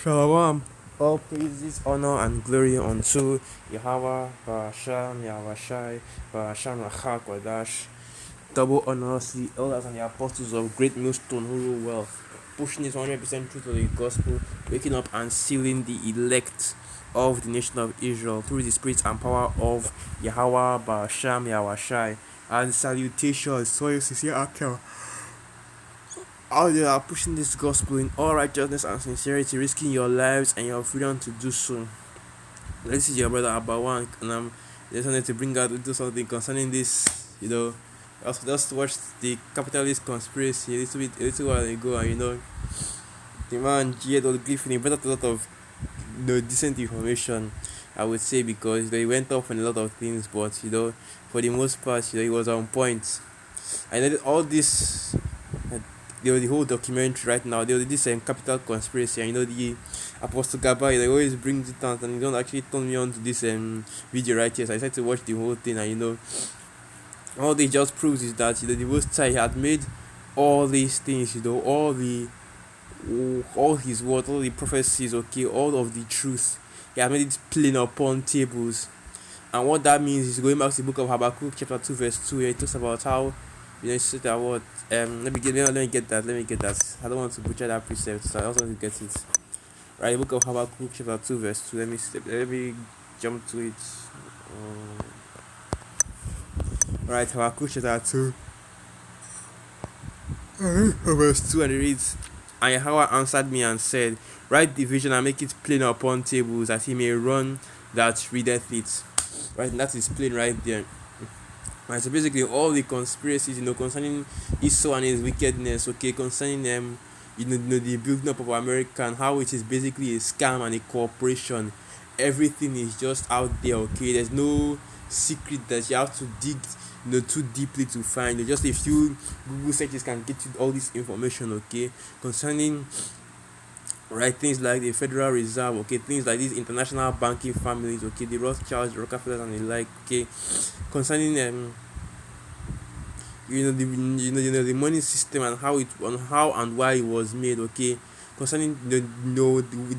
Shalom. All praises, honor, and glory unto Yahweh, Barasham, Yahweh Barasham, Rachak, Wadash. Double honors to the elders and the apostles of Great Millstone who rule well, pushing this 100% truth of the gospel, waking up and sealing the elect of the nation of Israel through the spirit and power of Yahweh, Barasham, Yahweh and salutations. So you see, Akel. All you are pushing this gospel in all righteousness and sincerity, risking your lives and your freedom to do so. This is your brother Abawan, and I'm just wanted to bring out into something concerning this. I also just watched the capitalist conspiracy a little while ago, and the man Jade or Griffin he brought out a lot of decent information. I would say because they went off on a lot of things, but for the most part, he was on point. I know all this the whole documentary right now. There was this capital conspiracy, and the Apostle Gaba, they always brings it out, and he don't actually turn me on to this video right here. So I decided to watch the whole thing, and all they just proves is that the Most High had made all these things, all his words, all the prophecies, okay, all of the truth. He had made it plain upon tables, and what that means is going back to the book of Habakkuk, chapter 2, verse 2, where it talks about how it's said that what let me get that. I don't want to butcher that precept, so I also want to get it. Right, the book of Habakkuk, chapter 2, verse 2. Let me jump to it. Right, Habakkuk chapter 2, verse 2, and it reads, And Yahweh answered me and said, Write the vision and make it plain upon tables, that he may run that readeth it. Right, and that is plain right there. Right, so basically all the conspiracies, concerning Esau and his wickedness, okay, concerning the building up of America and how it is basically a scam and a corporation. Everything is just out there, okay. There's no secret that you have to dig, too deeply to find. Just a few Google searches can get you all this information, okay, concerning right things like the Federal Reserve, okay, things like these international banking families, okay, the Rothschilds, the Rockefellers, and the like, okay, concerning the money system and how and why it was made, okay, concerning the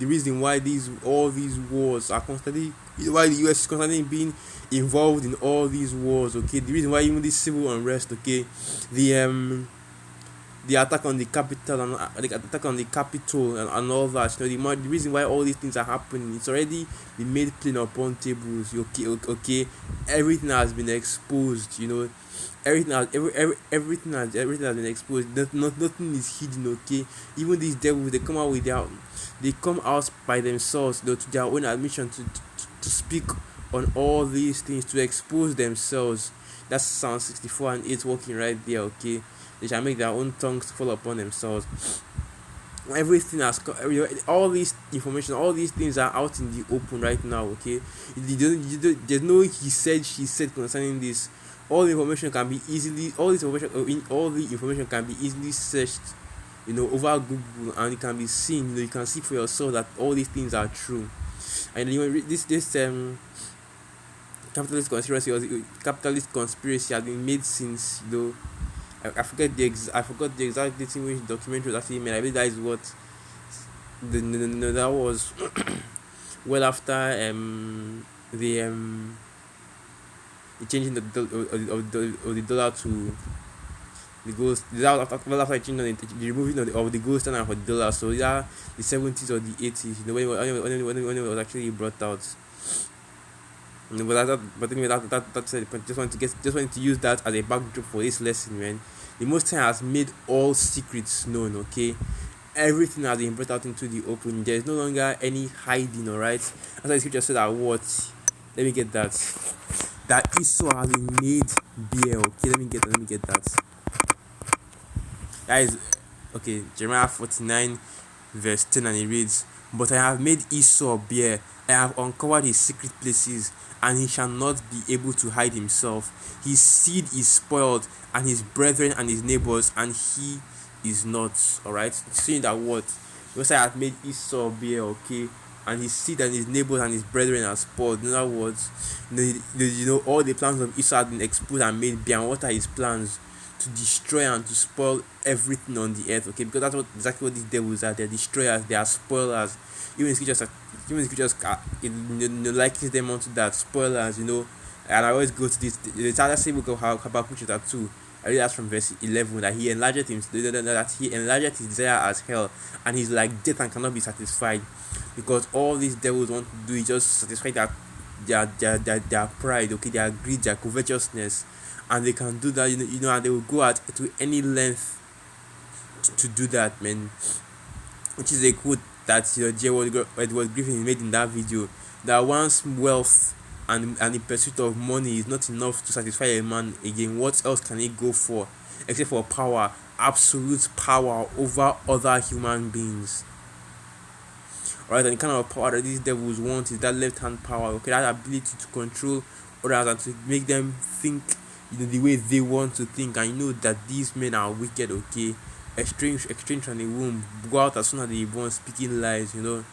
reason why all these wars are constantly, why the US is constantly being involved in all these wars, okay, the reason why even this civil unrest, okay, the attack on the capital and the attack on the capital and all that. The reason why all these things are happening, it's already been made plain upon tables. Okay. Everything has been exposed. Everything has been exposed. Nothing is hidden. Okay, even these devils, they come out by themselves, to their own admission to speak on all these things, to expose themselves. That's Psalm 64 and 8 working right there. Okay, they shall make their own tongues fall upon themselves. Everything all this information, all these things are out in the open right now, okay. There's no he said, she said concerning this. All the information can be easily, all the information can be easily searched, over Google, and it can be seen. You can see for yourself that all these things are true. And this capitalist conspiracy has been made since, I forgot the exact date in which the documentary was actually made. I believe that is what that was well after the changing of the dollar to the gold. That was after changing the removing of the gold standard for the dollar. So yeah, the 70s or the 80s, when it was actually brought out. But anyway, that's it. But just wanted to use that as a backdrop for this lesson, man. The Most High has made all secrets known, okay. Everything has been brought out into the open. There is no longer any hiding, alright. As the scripture said that what? Let me get that. That Esau has been made bare, okay. Let me get that. That is okay. Jeremiah 49, verse 10, and it reads, But I have made Esau bare. I have uncovered his secret places, and he shall not be able to hide himself. His seed is spoiled, and his brethren and his neighbors, and he is not. Alright, saying that what? Because I have made Esau bare, okay, and his seed and his neighbors and his brethren are spoiled. In other words, all the plans of Esau have been exposed and made bare. And what are his plans? to destroy and to spoil everything on the earth. Okay, because that's what exactly what these devils are. They're destroyers. They are spoilers. Even the scriptures, even the scriptures, likens them onto that spoilers. And I always go to this. The other same book of Habakkuk chapter 2. I read that from verse 11 that he enlarged him that he enlarged his desire as hell, and he's like death and cannot be satisfied, because all these devils want to do is just satisfy their pride, okay, their greed, their covetousness, and they can do that, and they will go out to any length to do that, man. Which is a quote that Edward Griffin made in that video, that once wealth and the pursuit of money is not enough to satisfy a man again, what else can he go for except for power, absolute power over other human beings? Right, and the kind of power that these devils want is that left hand power, okay, that ability to control others and to make them think the way they want to think. And that these men are wicked, okay, exchange from the womb, go out as soon as they born, speaking lies, and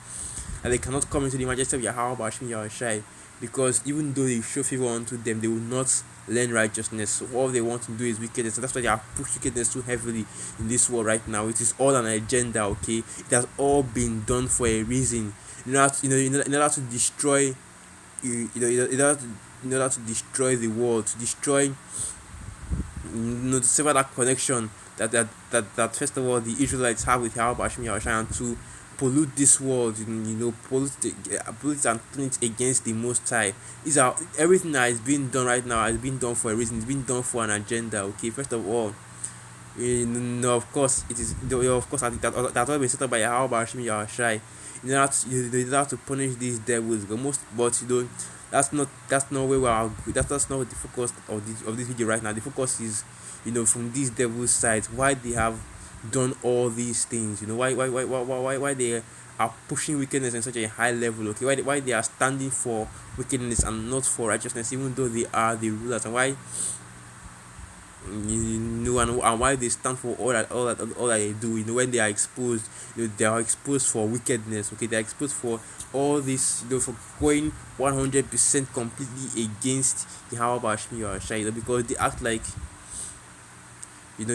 they cannot come into the majesty of Yahweh Bashim Yahushai, because even though they show favor unto them, they will not learn righteousness. So all they want to do is wickedness. So that's why they have pushed wickedness too heavily in this world right now. It is all an agenda, okay? It has all been done for a reason. In order to destroy, in order to destroy the world, to destroy, to sever that connection that first of all the Israelites have with Yahweh Bashim Yahushai, and to pollute this world, pollute it and turn it against the Most High. These are everything that is being done right now has been done for a reason. It's been done for an agenda. Okay, first of all, of course it is. Of course, that's all been set up by Yahweh Bashim Yahushai. You have to punish these devils. But that's not where we are. That's not the focus of this video right now. The focus is, from these devils' sides, why they have done all these things. Why they are pushing wickedness in such a high level. Okay, why they are standing for wickedness and not for righteousness, even though they are the rulers, and why and why they stand for all that they do. When they are exposed, they are exposed for wickedness. Okay, they are exposed for all this, for going 100% completely against the Yahweh Bashmi or Shai, because they act like they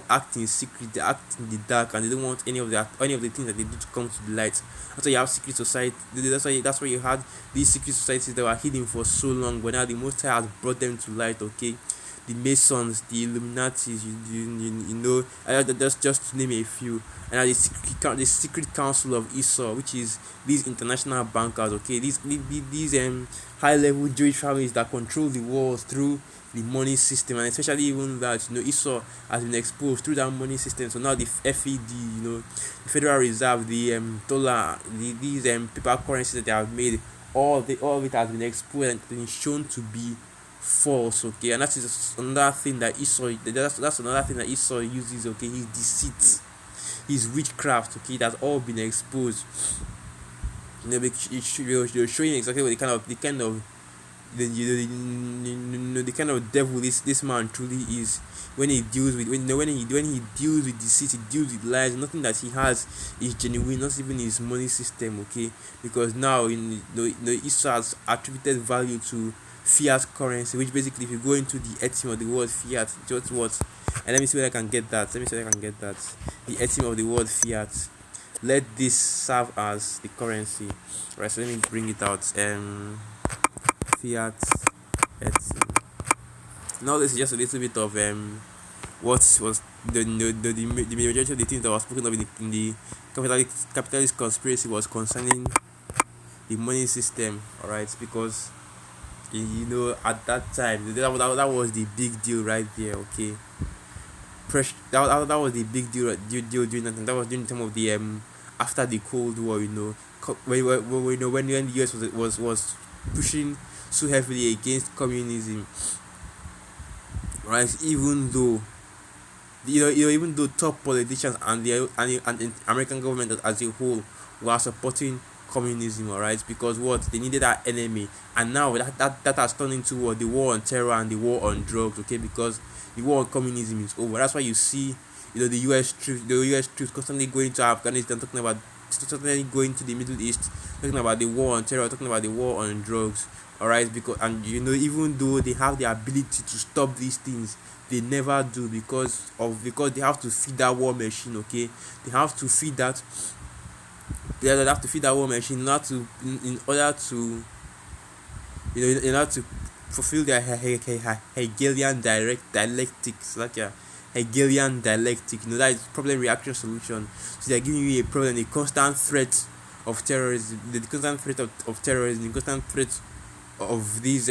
act in secret, they act in the dark, and they don't want any of the things that they do to come to the light. That's why you have secret society. That's why you had these secret societies that were hidden for so long, but now the Most High has brought them to light. Okay, the Masons, the Illuminatis, just to name a few, and the secret council of Esau, which is these international bankers. Okay, these high level Jewish families that control the world through the money system, and especially even that Esau has been exposed through that money system. So now the FED, the Federal Reserve, the dollar, these paper currencies that they have made, all of it has been exposed and been shown to be false. Okay, and that is another thing that Esau. That's another thing that Esau uses. Okay, his deceit, his witchcraft. Okay, that's all been exposed. They're showing exactly the kind of the kind of devil this man truly is, when he deals with when he deals with deceit, he deals with lies. Nothing that he has is genuine, not even his money system. Okay, because now Esau has attributed value to fiat currency, which basically, if you go into the etym of the word fiat, just what, and let me see whether I can get that. The etym of the word fiat. Let this serve as the currency. Right, so let me bring it out. Fiat etym. Now this is just a little bit of what was the majority of the things that was spoken of in the capitalist conspiracy was concerning the money system. All right, because at that time that was the big deal right there. Okay, that was the big deal during that time. That was during the time of the after the Cold War. When the US was pushing so heavily against communism, right? Even though top politicians and the American government as a whole were supporting communism, alright, because what, they needed that enemy, and now that has turned into what, the war on terror and the war on drugs. Okay, because the war on communism is over. That's why you see the US troops constantly going to Afghanistan, constantly going to the Middle East, talking about the war on terror, talking about the war on drugs. All right, because and even though they have the ability to stop these things, they never do because they have to feed that war machine. Okay, they have to feed that they have to feed that war machine in order to in order to fulfill their Hegelian dialectics, like a Hegelian dialectic. That is problem reaction solution. So they're giving you a problem, a constant threat of terrorism, the constant threat of terrorism, the constant threat of these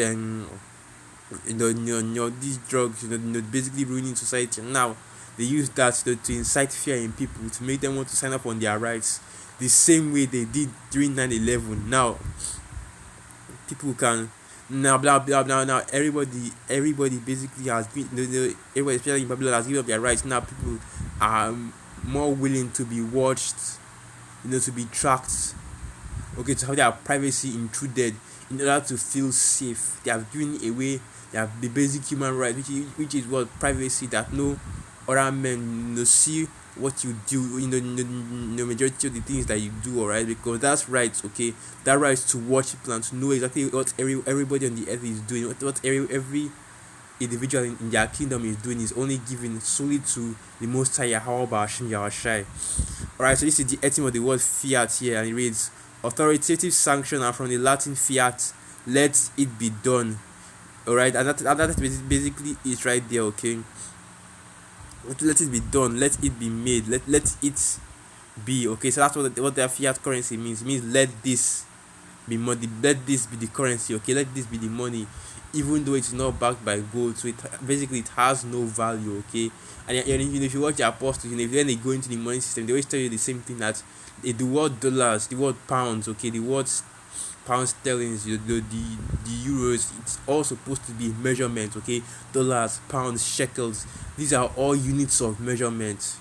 these drugs, basically ruining society. Now they use that to incite fear in people to make them want to sign up on their rights, the same way they did during 9/11. Now people can now blah blah blah now everybody basically has been everybody especially in Babylon has given up their rights. Now people are more willing to be watched, to be tracked, okay, to have their privacy intruded in order to feel safe. They have given away the basic human right, which is what privacy, that no other men see what you do, the majority of the things that you do, alright, because that's right, okay, that right to watch people and to know exactly what everybody on the earth is doing, what every individual in their kingdom is doing, is only given solely to the Most High Yahweh Ba'ashim Yahushai. Alright, so this is the etymology of the word fiat here, and it reads authoritative sanction, and from the Latin fiat, let it be done. Alright, and that basically is right there, okay. Let it be done, let it be made, let it be, okay. So that's what their fiat currency means. It means let this be money, let this be the currency, okay, let this be the money, even though it's not backed by gold. So it has no value, okay. And if you watch the apostles, if then they go into the money system, they always tell you the same thing, that the word dollars, the word pounds, okay, the word pound sterling, the euros, it's all supposed to be measurement, okay. Dollars, pounds, shekels, these are all units of measurement,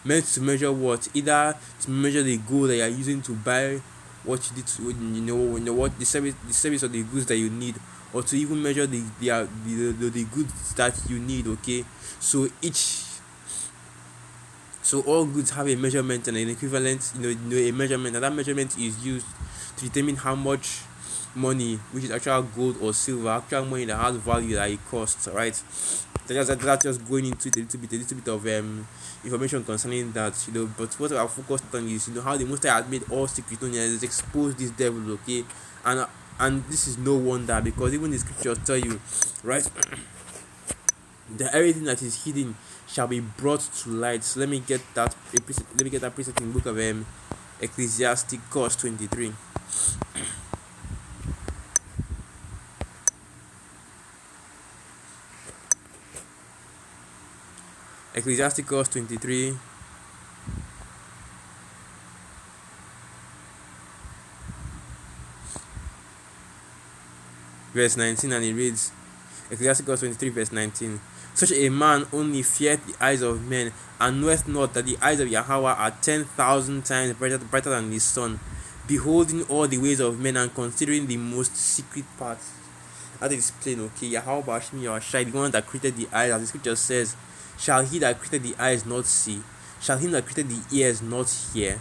meant to measure what, either to measure the gold that you are using to buy what you did to, what the service or the goods that you need, or to even measure the goods that you need, okay. So all goods have a measurement and an equivalent, a measurement, and that measurement is used to determine how much money, which is actual gold or silver, actual money that has value that it costs, right. That's just going into it a little bit of information concerning that, but what I focused on is how the Most High has made all secret known, has exposed these devils, okay. And this is no wonder, because even the scriptures tell you, right, that everything that is hidden shall be brought to light. So let me get that precept in the book of Ecclesiasticus 23. Ecclesiasticus 23 verse 19, and it reads, Ecclesiasticus 23 verse 19, such a man only feareth the eyes of men, and knoweth not that the eyes of Yahweh are 10,000 times brighter than the sun, beholding all the ways of men, and considering the most secret parts. That is plain, okay. Yahweh Bashmi Yahushai, the one that created the eyes, as the scripture says, shall he that created the eyes not see? Shall him that created the ears not hear?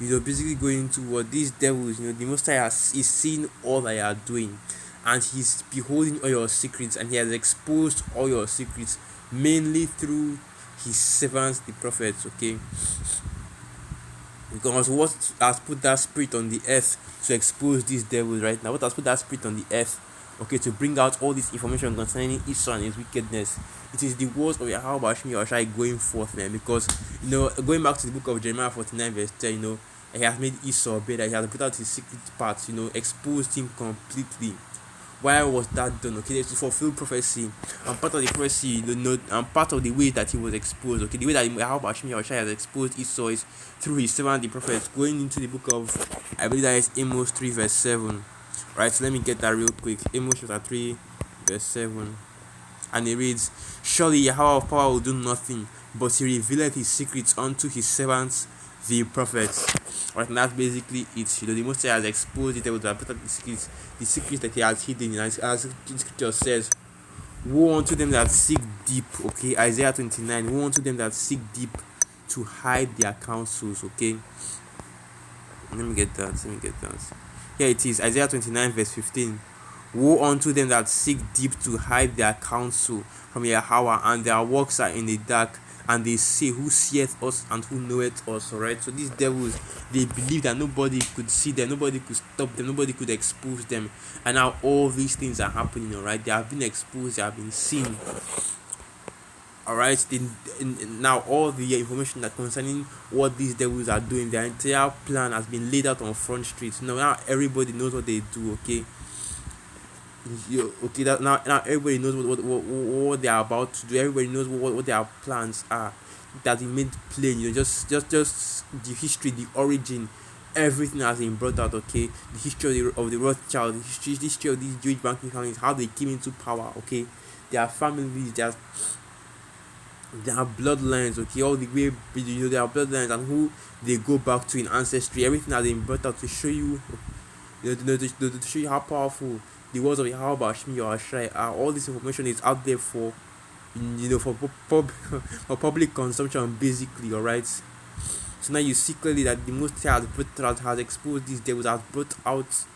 Basically going to what these devils, the Most High is seeing all that you are doing, and he's beholding all your secrets, and he has exposed all your secrets, mainly through his servants, the prophets, okay. Because what has put that spirit on the earth to expose these devils right now? What has put that spirit on the earth, okay, to bring out all this information concerning Esau and his wickedness? It is the words of Yahweh Bashmi Yahushai going forth, man. Because going back to the book of Jeremiah 49 verse 10, he has made Esau better. He has put out his secret parts, exposed him completely. Why was that done? Okay, to fulfill prophecy, and part of the prophecy, and part of the way that he was exposed. Okay, the way that Yahweh Bashmi Yahushai has exposed Esau is through his servant, the prophets. Going into the book of, I believe that is Amos 3 verse 7. Right, so let me get that real quick. Amos chapter 3 verse 7, and it reads, surely Yahweh of power will do nothing, but he revealeth his secrets unto his servants the prophets. Right, and that's basically it. The Most High has exposed it, able to put out the secrets that he has hidden. As the scripture says, woe unto them that seek deep, okay. Isaiah 29, woe unto them that seek deep to hide their counsels, okay. Let me get that. Here it is, Isaiah 29 verse 15. Woe unto them that seek deep to hide their counsel from Yahweh, and their works are in the dark, and they say, who seeth us and who knoweth us? Alright, so these devils, they believe that nobody could see them, nobody could stop them, nobody could expose them, and now all these things are happening. Alright, they have been exposed, they have been seen. Alright, now all the information that concerning what these devils are doing, their entire plan has been laid out on Front Street. Now everybody knows what they do. Okay, okay, that now everybody knows what they are about to do. Everybody knows what their plans are. That been made plain. Just the history, the origin, everything has been brought out. Okay, the history of the Rothschild, the history of these Jewish banking families, how they came into power. Okay, their families, their bloodlines. Okay, all the way, their bloodlines and who they go back to in ancestry. Everything has been brought out to show you, to show you how powerful the words of Yahweh Hashmi Yahashai are. All this information is out there for, for for public consumption, basically. All right. So now you see clearly that the Most High has exposed these devils, has brought out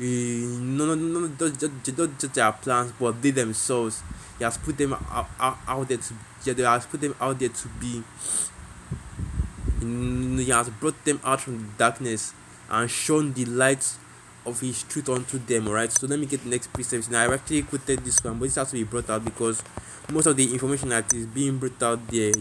no, not just their plans, but they themselves. He has put them out there to. Yeah, they has put them out there to be. He has brought them out from the darkness and shown the light of his truth unto them. Alright, so let me get the next precept. Now I actually quoted this one, but this has to be brought out because most of the information that is being brought out there,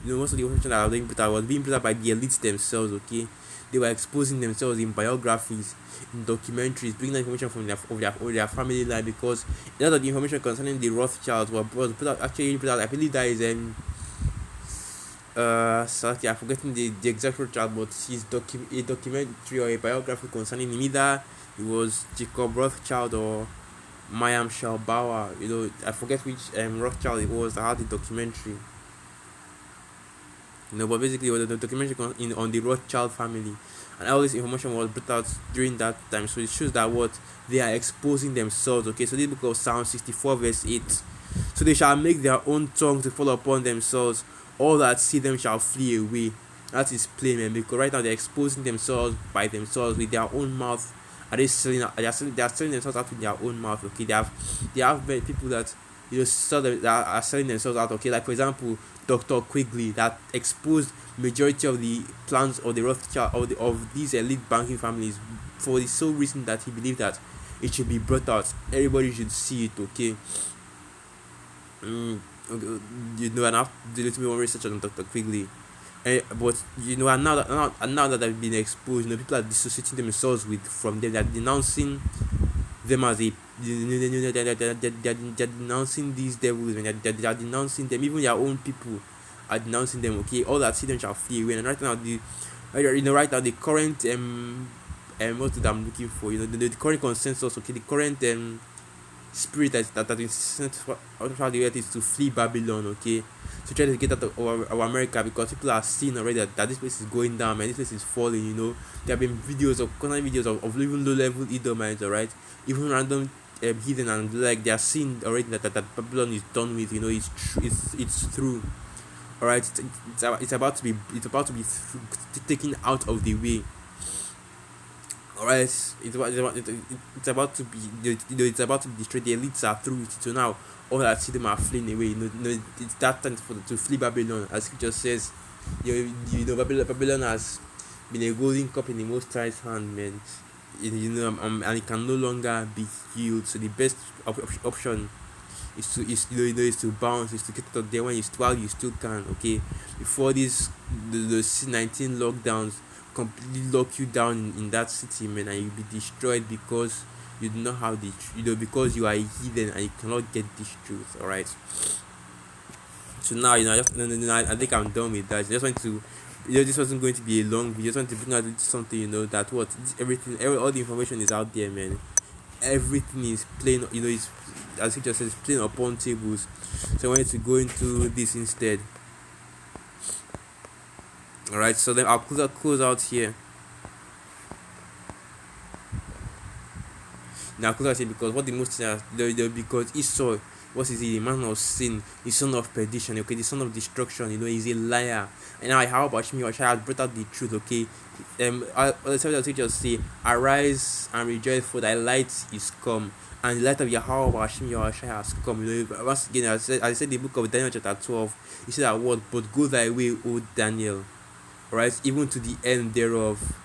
most of the information that was being brought out was being brought out by the elites themselves. Okay, they were exposing themselves in biographies, in documentaries, bringing information from their family life, because a lot of the information concerning the Rothschilds was brought out, actually brought out. I believe that is sorry, I'm forgetting the exact Rothschild, but his a documentary or a biography concerning him. Either it was Jacob Rothschild or Mayam Shalbauer. I forget which Rothschild it was that had the documentary. But basically, it was the documentary on the Rothschild family, and all this information was brought out during that time. So it shows that what they are exposing themselves. Okay, so this book of Psalm 64 verse 8. So they shall make their own tongue to fall upon themselves. All that see them shall flee away. That is plain, man. Because right now they're exposing themselves by themselves with their own mouth. Are they selling? They are selling themselves out with their own mouth. Okay, they have many people that that are selling themselves out. Okay, like for example, Dr. Quigley that exposed majority of the plans of the Rothschild of these elite banking families for the sole reason that he believed that it should be brought out. Everybody should see it. Okay. Okay, and I have to do a little bit more research on Dr. Quigley. But and now that they've been exposed, people are dissociating themselves from them. They're denouncing them as a they're denouncing these devils, and they're denouncing them. Even their own people are denouncing them. Okay, all that see them shall flee away. And right now the current what that I'm looking for, the current consensus. Okay, the current spirit that is sent throughout the earth is to flee Babylon. Okay, to try to get out of our America, because people are seeing already that this place is going down, man. This place is falling. There have been constant videos of even low level Edomites, alright, even random heathen, and like they are seeing already that Babylon is done with. It's through. Alright, it's about to be taken out of the way. Alright, it's about to be it's about to be destroyed. The elites are through it. So now all that see them are fleeing away. It's that time for them to flee Babylon, as scripture says. Babylon has been a golden cup in the Most High's hand, man. And it can no longer be healed. So the best option is to bounce, is to get out of there while you still can. Okay, before the C-19 lockdowns completely lock you down in that city, man, and you'll be destroyed because you do not have because you are a heathen and you cannot get this truth. All right. So now I think I'm done with that. I just want to. This wasn't going to be a long video. I just want to bring out something, that all the information is out there, man. Everything is plain, it's, as it just says, plain upon tables. So I wanted to go into this instead. Alright, so then I'll close out here. Now close out here because what the most because Esau What is he? The man of sin, the son of perdition, okay, the son of destruction, he's a liar. And now how about Shimi Oshai has brought out the truth, okay? The seventh teachers say, arise and rejoice, for thy light is come, and the light of Yahweh Hashem Yahushai has come. Once again, I said the book of Daniel chapter 12, he said that word, but go thy way, O Daniel, right? Even to the end thereof.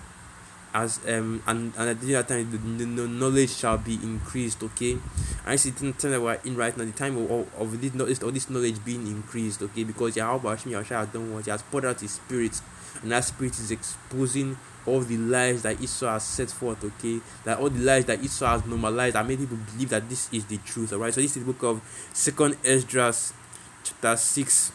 As and at that time the knowledge shall be increased, okay. And I see the time that we're in right now, the time of this knowledge, or this knowledge being increased, okay, because Yahweh Hashem Yahushua has done what he has poured out his spirit, and that spirit is exposing all the lies that Esau has set forth, okay, that all the lies that Esau has normalized and made people believe that this is the truth. Alright, so this is the book of Second Esdras chapter 6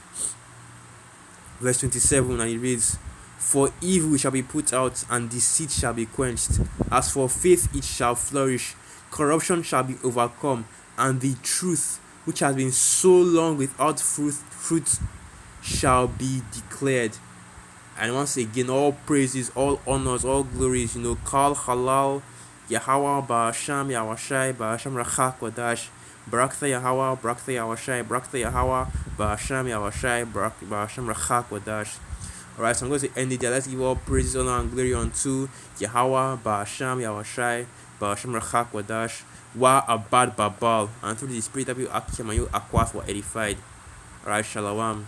verse 27, and it reads, for evil shall be put out, and deceit shall be quenched. As for faith, it shall flourish. Corruption shall be overcome, and the truth, which has been so long without fruit shall be declared. And once again, all praises, all honors, all glories, Kal Halal, Yahweh, Ba'asham, Yahwashai, Ba'asham Rachak Wadash, Barakta Yahweh, Barakta Yahwashai, Barakta Yahweh, Ba'asham, Yahwashai, Ba'asham Rachak Wadash. Alright, so I'm going to end it there. Let's give all praises, honor, and glory unto Yahweh, Ba'asham, Yahushai, Ba'asham Rachak Wadash, Wa Abad Babal, and through the spirit of you, Akim, and you, Aqua, for edified. Alright, Shalom.